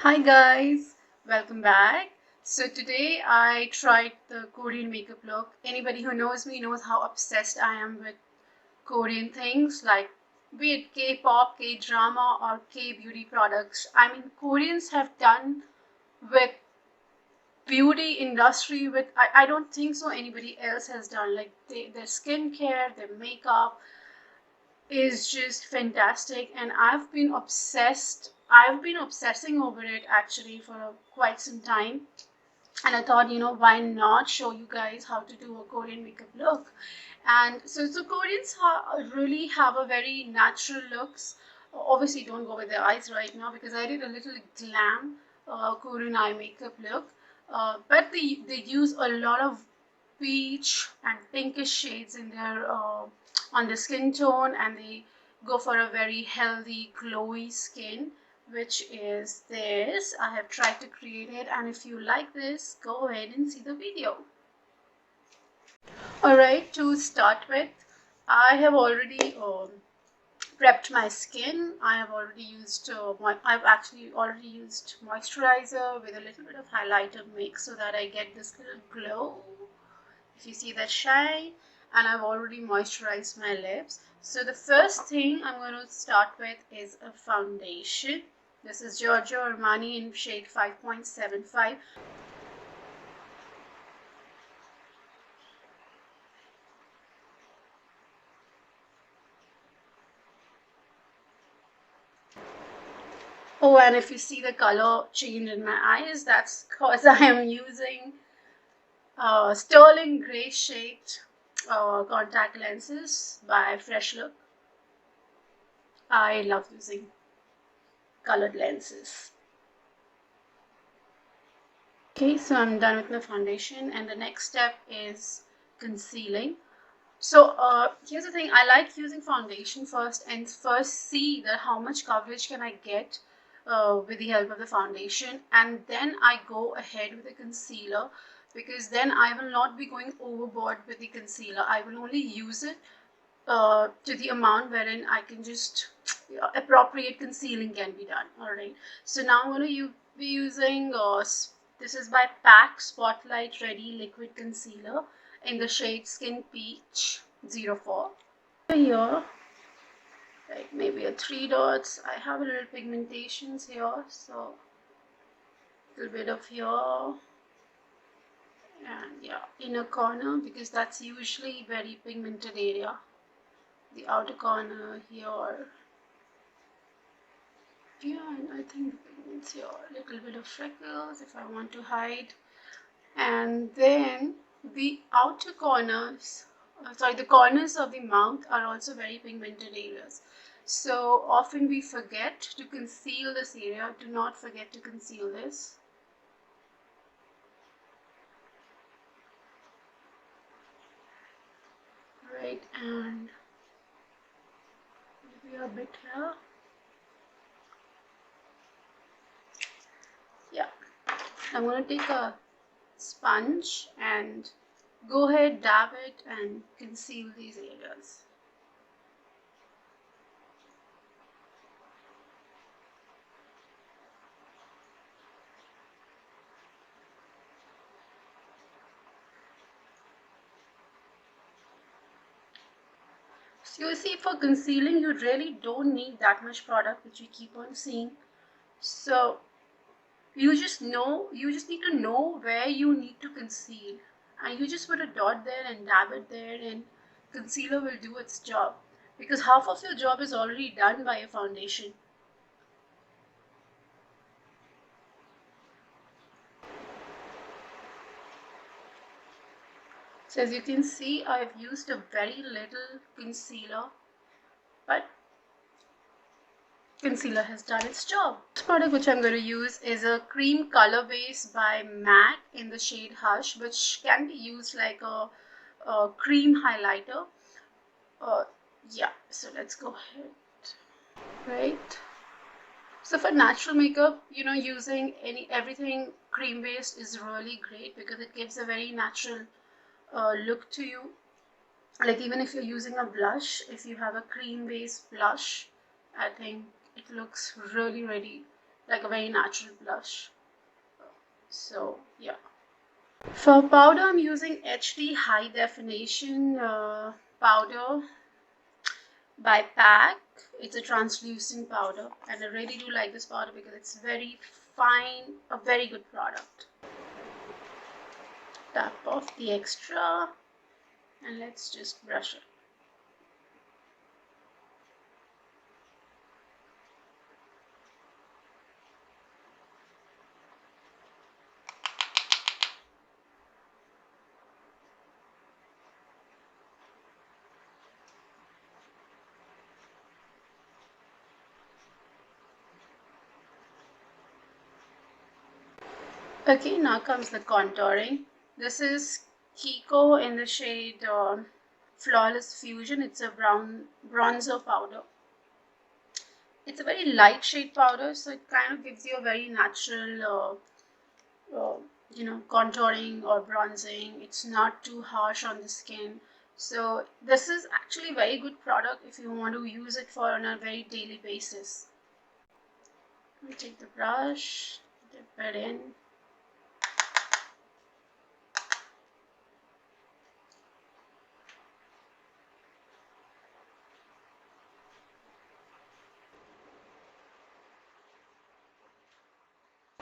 Hi guys, welcome back. So today I tried the Korean makeup look. Anybody who knows me knows how obsessed I am with Korean things, like be it K-pop, K-drama or K-beauty products. I mean, Koreans have done with beauty industry with I don't think so anybody else has done. Like their skincare, their makeup is just fantastic, and I've been obsessing over it actually for quite some time. And I thought, why not show you guys how to do a Korean makeup look. And so Koreans really have a very natural looks. Obviously don't go with the eyes right now because I did a little glam Korean eye makeup look. But they use a lot of peach and pinkish shades in their on the skin tone, and they go for a very healthy glowy skin, which is this. I have tried to create it, and if you like this, go ahead and see the video. Alright, to start with, I have already prepped my skin. I've actually already used moisturizer with a little bit of highlighter mix so that I get this little glow, if you see that shine. And I've already moisturized my lips. So the first thing I'm going to start with is a foundation. This is Giorgio Armani in shade 5.75. Oh, and if you see the color change in my eyes, that's because I am using sterling gray shade contact lenses by Fresh Look. I love using colored lenses. Okay, so I'm done with my foundation, and the next step is concealing. So here's the thing, I like using foundation first and first see that how much coverage can I get with the help of the foundation, and then I go ahead with the concealer, because then I will not be going overboard with the concealer. I will only use it to the amount wherein I can just appropriate concealing can be done. Alright, so now I'm going to be using this is by PAC Spotlight Ready Liquid Concealer in the shade Skin Peach 04. Here, like maybe a 3 dots. I have a little pigmentations here, so a little bit of here, and yeah, inner corner, because that's usually very pigmented area. The outer corner here. Yeah, and I think the pigments here, a little bit of freckles if I want to hide. And then the outer corners, the corners of the mouth are also very pigmented areas. So often we forget to conceal this area. Do not forget to conceal this. Right, and maybe a bit here. Yeah, I'm going to take a sponge and go ahead, dab it and conceal these areas. So you see, for concealing you really don't need that much product, which we keep on seeing. So you just need to know where you need to conceal, and you just put a dot there and dab it there, and concealer will do its job, because half of your job is already done by a foundation. So as you can see, I've used a very little concealer, but concealer has done its job. This product which I'm going to use is a cream color base by MAC in the shade Hush, which can be used like a cream highlighter. Yeah, so let's go ahead. Right, so for natural makeup, using everything cream based is really great because it gives a very natural look to you. Like even if you're using a blush, if you have a cream based blush, I think it looks really like a very natural blush. So yeah. For powder, I'm using HD high definition powder by PAC. It's a translucent powder, and I really do like this powder because it's very fine, a very good product. Tap off the extra and let's just brush it. Okay, now comes the contouring. This is Kiko in the shade Flawless Fusion. It's a brown bronzer powder. It's a very light shade powder, so it kind of gives you a very natural, contouring or bronzing. It's not too harsh on the skin. So this is actually a very good product if you want to use it for on a very daily basis. I'll take the brush, dip it in.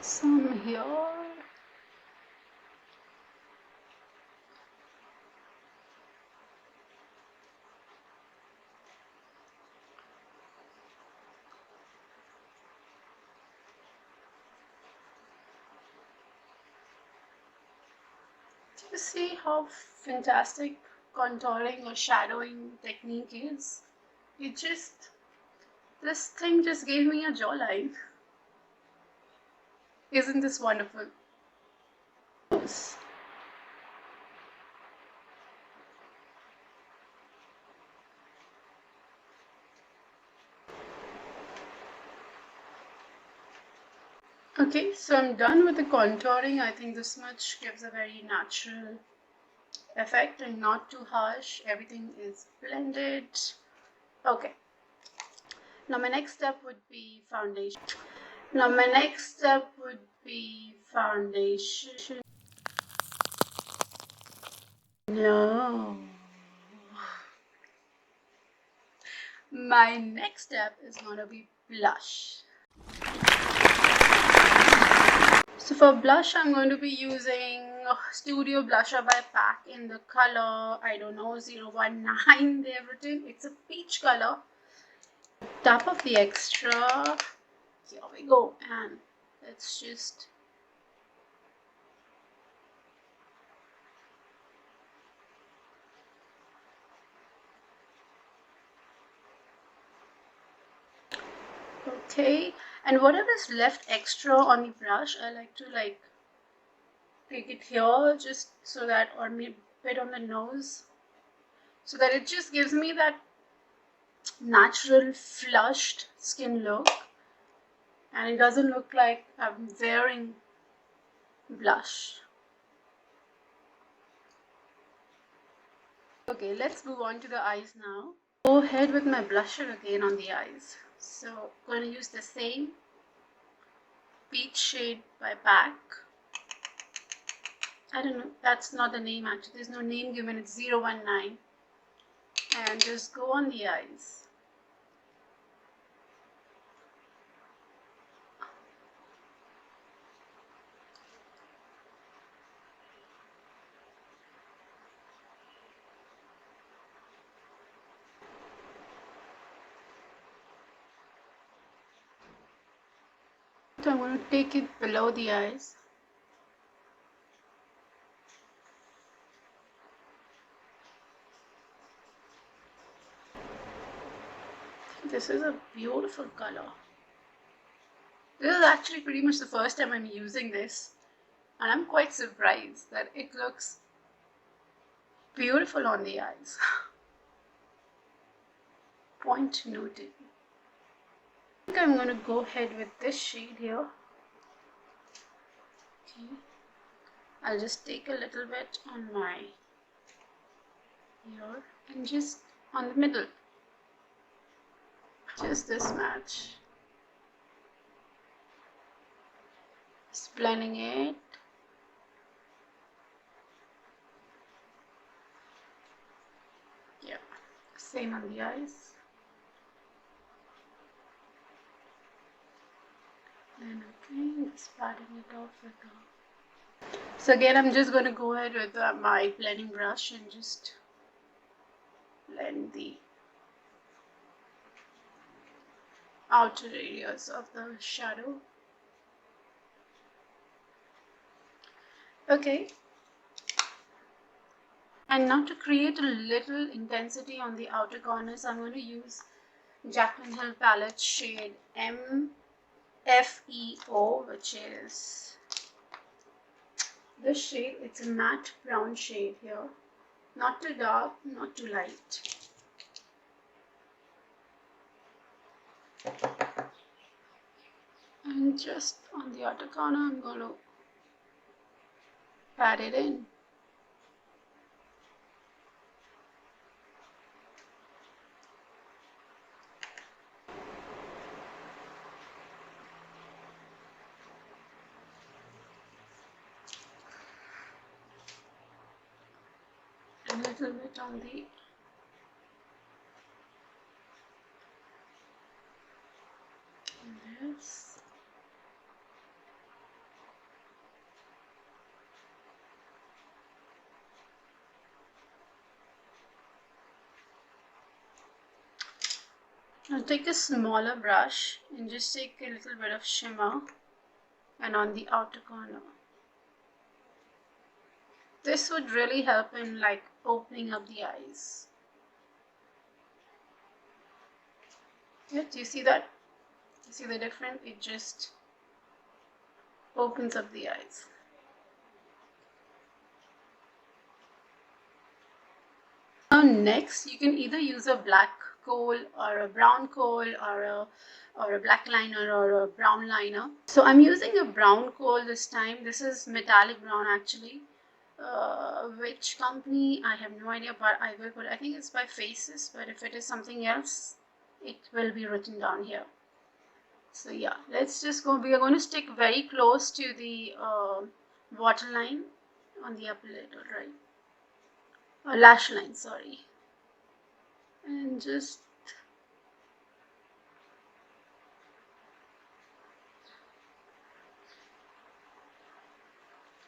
Some here. Do you see how fantastic contouring or shadowing technique is? This thing just gave me a jawline. Isn't this wonderful? Yes. Okay, so I'm done with the contouring. I think this much gives a very natural effect and not too harsh. Everything is blended. Okay. Now my next step would be foundation. No. My next step is going to be blush. So for blush, I'm going to be using Studio Blusher by PAC in the color, I don't know, 019 they have written. It's a peach color. Tap off the extra. Here we go. And let's just... Okay. And whatever is left extra on the brush, I like to take it here just so that, or maybe a bit on the nose, so that it just gives me that natural flushed skin look and it doesn't look like I'm wearing blush. Okay, let's move on to the eyes now. Go ahead with my blusher again on the eyes. So I'm going to use the same peach shade by PAC. I don't know, that's not the name actually, there's no name given, it's 019. And just go on the eyes. So I'm going to take it below the eyes. This is a beautiful color. This is actually pretty much the first time I'm using this, and I'm quite surprised that it looks beautiful on the eyes. Point noted. I think I'm going to go ahead with this shade here. Okay. I'll just take a little bit on my ear and just on the middle. Just this match. blending it. Yeah, same on the eyes. And again, just patting it off with the... So again, I'm just going to go ahead with my blending brush and just blend the outer areas of the shadow. Okay. And now to create a little intensity on the outer corners, I'm going to use Jaclyn Hill palette shade MFEO, which is this shade. It's a matte brown shade here. Not too dark, not too light. And just on the outer corner, I'm going to pat it in. A little bit on the this. I'll take a smaller brush and just take a little bit of shimmer and on the outer corner. This would really help in like opening up the eyes. Yeah, do you see that? You see the difference? It just opens up the eyes. Now next, you can either use a black kohl or a brown kohl or a black liner or a brown liner. So I'm using a brown kohl this time. This is metallic brown actually. Which company I have no idea, but I will put, I think it's by Faces, but if it is something else, it will be written down here. So yeah, let's just go. We are going to stick very close to the waterline on the upper lid, right? Or lash line, sorry. And just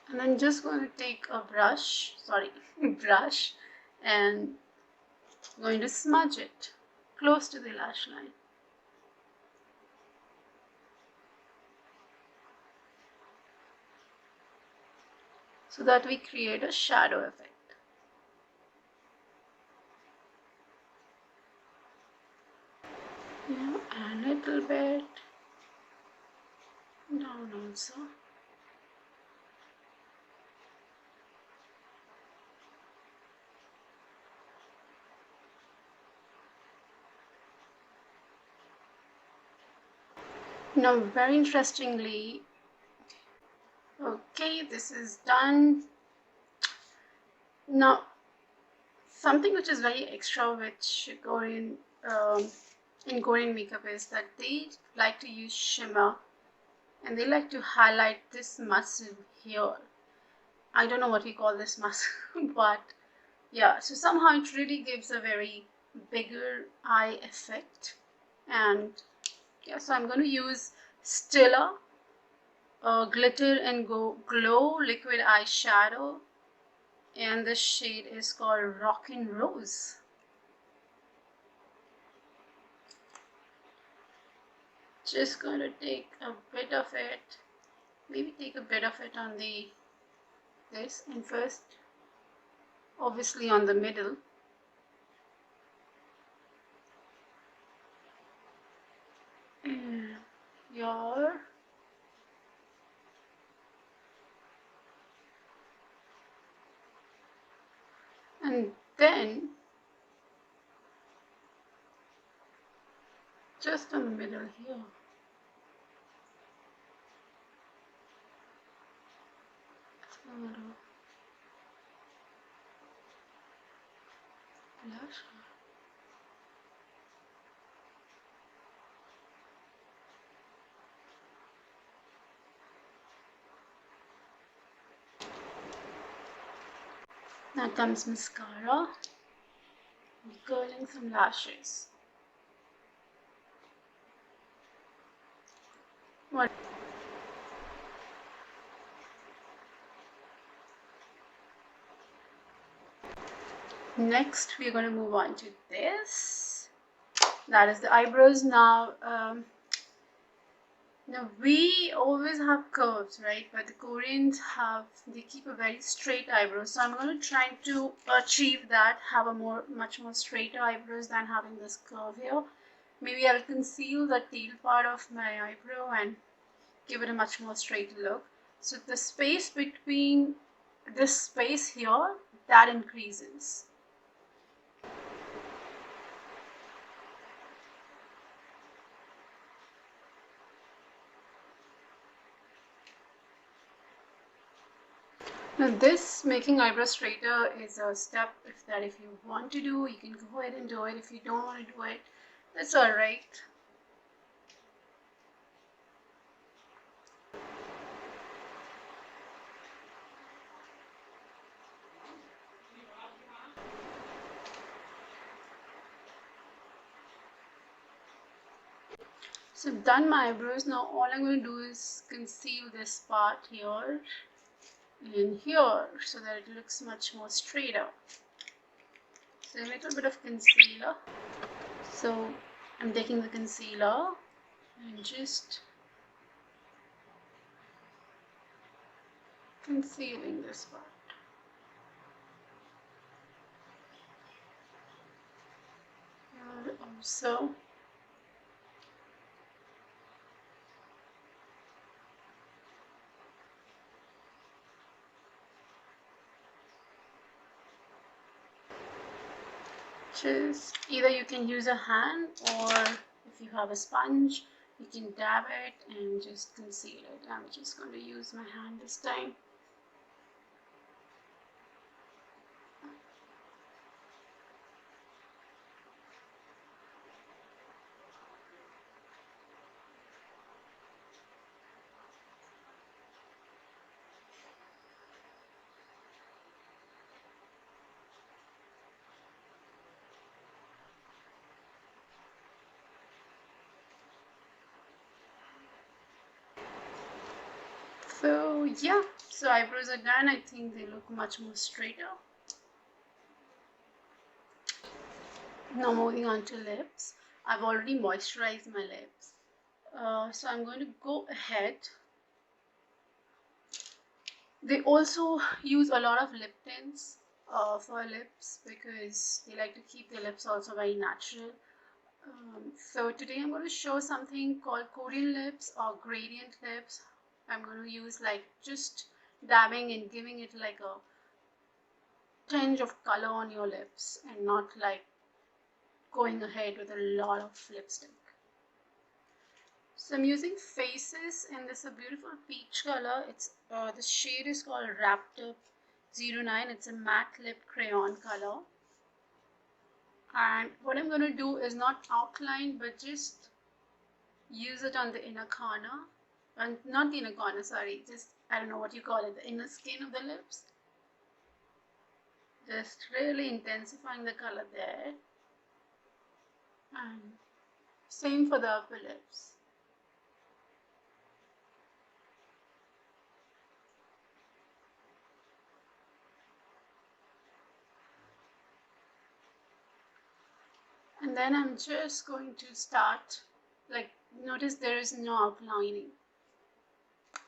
and I'm just going to take a brush, brush, and going to smudge it close to the lash line. So that we create a shadow effect. Yeah, and a little bit down also. Now, very interestingly, okay, this is done. Now, something which is very extra which in Korean makeup is that they like to use shimmer and they like to highlight this muscle here. I don't know what we call this muscle, but yeah, so somehow it really gives a very bigger eye effect. And yeah, so I'm going to use Stila Glitter and Glow liquid eyeshadow, and the shade is called Rockin' Rose. Just going to take a bit of it, maybe take a bit of it on this, and first obviously on the middle. And your and then just on the middle here. A little blush. Now comes mascara, curling some lashes. What? Next, we're going to move on to this. That is the eyebrows. Now we always have curves, right? But the Koreans they keep a very straight eyebrow. So I'm going to try to achieve that, have a much more straighter eyebrows than having this curve here. Maybe I'll conceal the tail part of my eyebrow and give it a much more straighter look. So the space between this space here, that increases. Now this making eyebrows straighter is a step if you want to do, you can go ahead and do it. If you don't want to do it, that's alright. So I've done my eyebrows. Now all I'm going to do is conceal this part here and here so that it looks much more straighter. So a little bit of concealer. So I'm taking the concealer and just concealing this part. Here also. Just either you can use a hand, or if you have a sponge, you can dab it and just conceal it. I'm just going to use my hand this time. So yeah, so eyebrows are done. I think they look much more straighter. Now moving on to lips. I've already moisturized my lips. So I'm going to go ahead. They also use a lot of lip tints for lips because they like to keep their lips also very natural. So today I'm going to show something called Korean lips or gradient lips. I'm going to use like just dabbing and giving it like a tinge of color on your lips and not like going ahead with a lot of lipstick. So I'm using Faces, and this is a beautiful peach color. It's the shade is called Wrapped Up 09. It's a matte lip crayon color. And what I'm going to do is not outline but just use it on the inner corner, and not the inner corner, sorry, just I don't know what you call it, the inner skin of the lips. Just really intensifying the color there, and same for the upper lips. And then I'm just going to start, like, notice there is no outlining.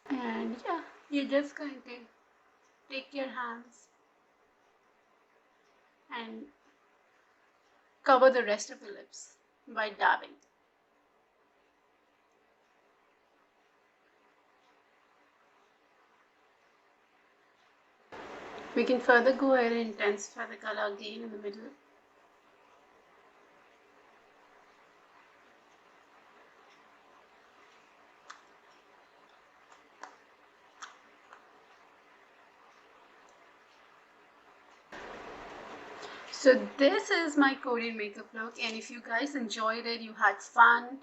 And yeah, you're just going to take your hands and cover the rest of the lips by dabbing. We can further go ahead and intensify the color again in the middle. So this is my Korean makeup look, and if you guys enjoyed it, you had fun,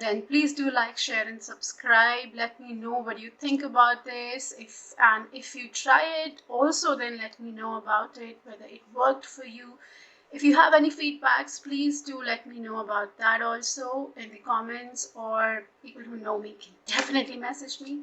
then please do like, share and subscribe. Let me know what you think about this. If you try it also, then let me know about it, whether it worked for you. If you have any feedbacks, please do let me know about that also in the comments, or people who know me can definitely message me.